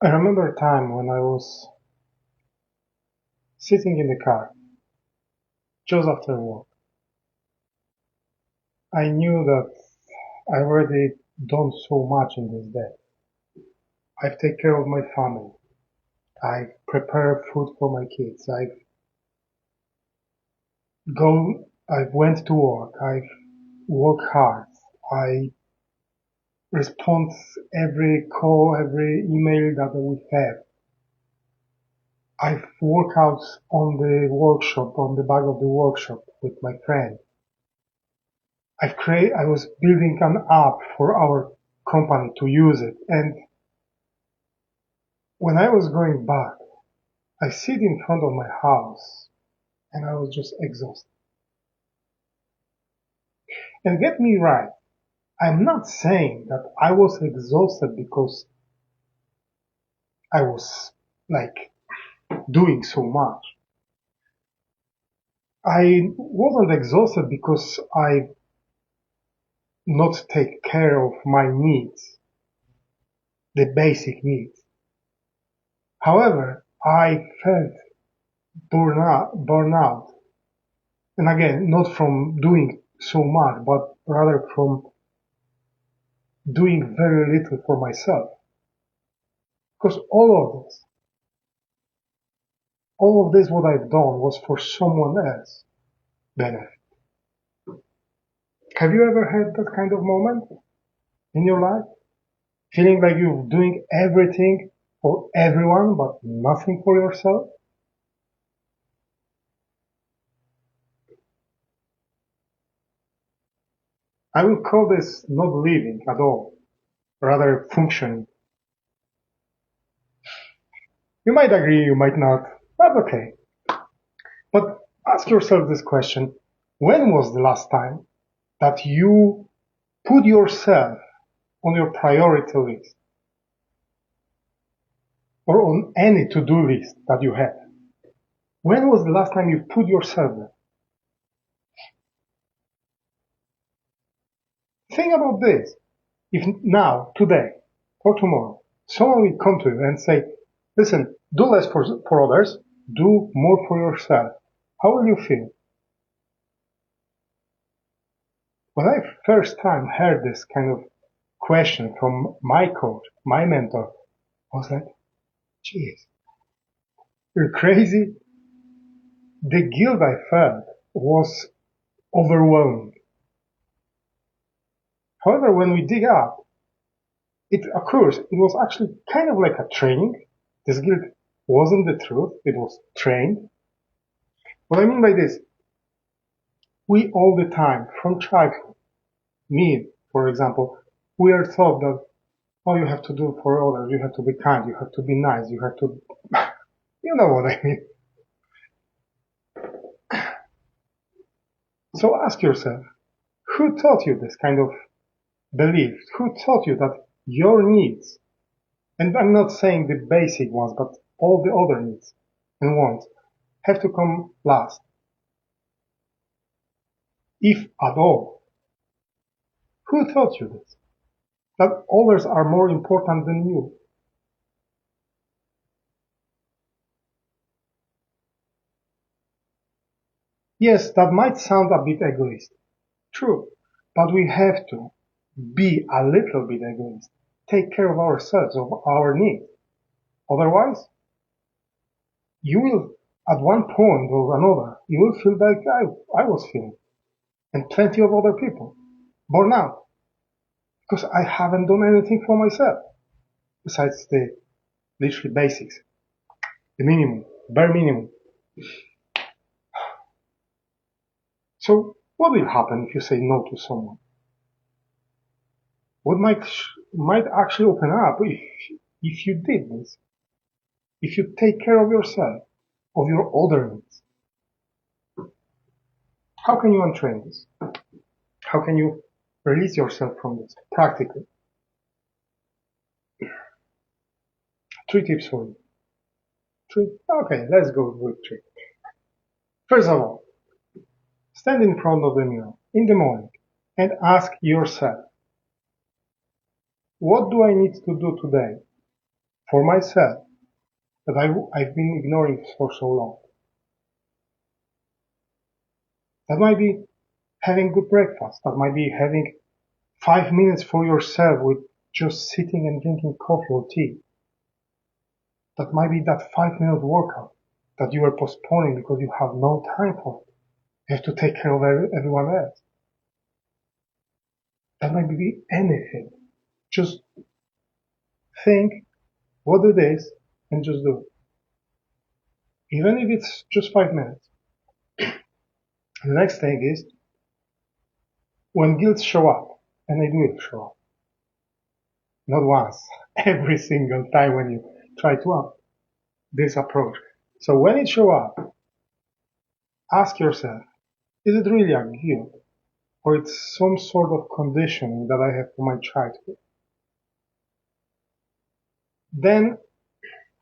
I remember a time when I was sitting in the car just after work. I knew that I already done so much in this day. I've taken care of my family. I've prepared food for my kids. I've went to work. I've worked hard. I respond every call, every email that we have. I've worked out on the workshop, on the back of the workshop with my friend. I was building an app for our company to use it. And when I was going back, I sit in front of my house and I was just exhausted. And get me right, I'm not saying that I was exhausted because I was like doing so much. I wasn't exhausted because I not take care of my needs, the basic needs. However, I felt burnout. And again, not from doing so much, but rather from doing very little for myself. Because all of this what I've done was for someone else benefit. Have you ever had that kind of moment in your life? Feeling like you're doing everything for everyone but nothing for yourself? I would call this not living at all, rather functioning. You might agree, you might not. That's okay. But ask yourself this question. When was the last time that you put yourself on your priority list or on any to-do list that you have? When was the last time you put yourself there? Think about this. If now, today, or tomorrow, someone will come to you and say, listen, do less for others, do more for yourself. How will you feel? When I first time heard this kind of question from my coach, my mentor, I was like, geez, you're crazy. The guilt I felt was overwhelming. However, when we dig up, it occurs, it was actually kind of like a training. This guilt wasn't the truth, it was trained. What I mean by this, we all the time, from childhood, me, for example, we are taught that all you have to do for others, you have to be kind, you have to be nice, you have to, you know what I mean. So ask yourself, who taught you this kind of belief? Who taught you that your needs, and I'm not saying the basic ones, but all the other needs and wants, have to come last, if at all? Who taught you this? That others are more important than you? Yes, that might sound a bit egoist. True. But we have to be a little bit egoist. Take care of ourselves, of our needs. Otherwise, you will, at one point or another, you will feel like I was feeling, and plenty of other people. Burn out. Because I haven't done anything for myself. Besides the literally basics. The minimum. Bare minimum. So, what will happen if you say no to someone? What might actually open up if you did this? If you take care of yourself, of your other needs? How can you untrain this? How can you release yourself from this practically? 3 tips for you. 3? Okay, let's go with 3. First of all, stand in front of the mirror in the morning and ask yourself, what do I need to do today for myself that I've been ignoring for so long. That might be having good breakfast. That might be having 5 minutes for yourself with just sitting and drinking coffee or tea. That might be that 5 minute workout that you are postponing because you have no time for it. You have to take care of everyone else. That might be anything. Just think, what it is, and just do it. Even if it's just 5 minutes. The next thing is when guilt show up, and they will show up. Not once, every single time when you try to up this approach. So when it show up, ask yourself, is it really a guilt? Or it's some sort of conditioning that I have for my childhood? Then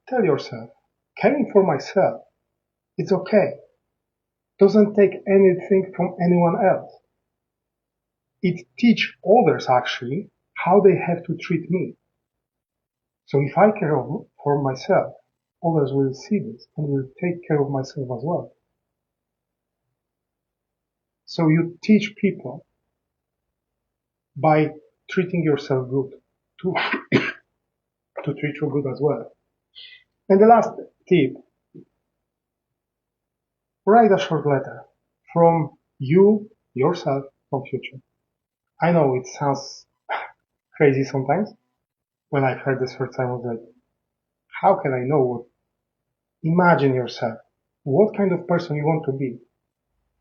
tell yourself, caring for myself, it's okay. Doesn't take anything from anyone else. It teach others actually how they have to treat me. So if I care for myself, others will see this and will take care of myself as well. So you teach people by treating yourself good to, to treat you good as well. And the last tip, write a short letter from you, yourself, from future. I know it sounds crazy sometimes. When I heard this first time, I was like, how can I know what? Imagine yourself, what kind of person you want to be,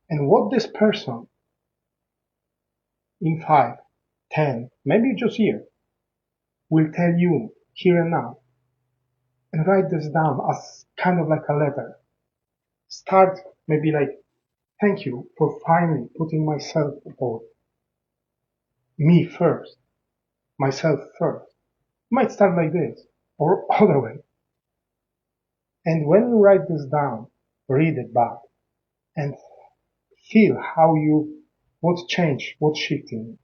and what this person in 5, 10, maybe just year will tell you here and now. And write this down as kind of like a letter. Start maybe like, thank you for finally putting myself or me first, myself first. You might start like this or other way. And when you write this down, read it back and feel what's changed, what's shifting.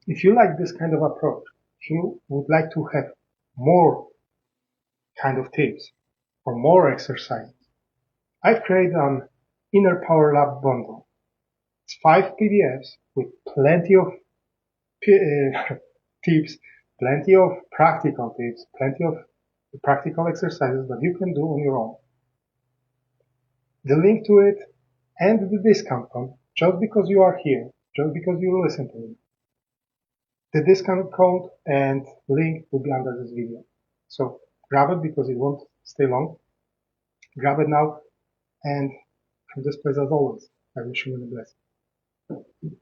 If you like this kind of approach, if you would like to have more kind of tips or more exercises, I've created an Inner Power Lab bundle. It's 5 PDFs with plenty of tips, plenty of practical tips, plenty of practical exercises that you can do on your own. The link to it and the discount code, just because you are here, just because you listen to me. The discount code and link will be under this video. So grab it because it won't stay long. Grab it now, and from this place as always, I wish you a blessing.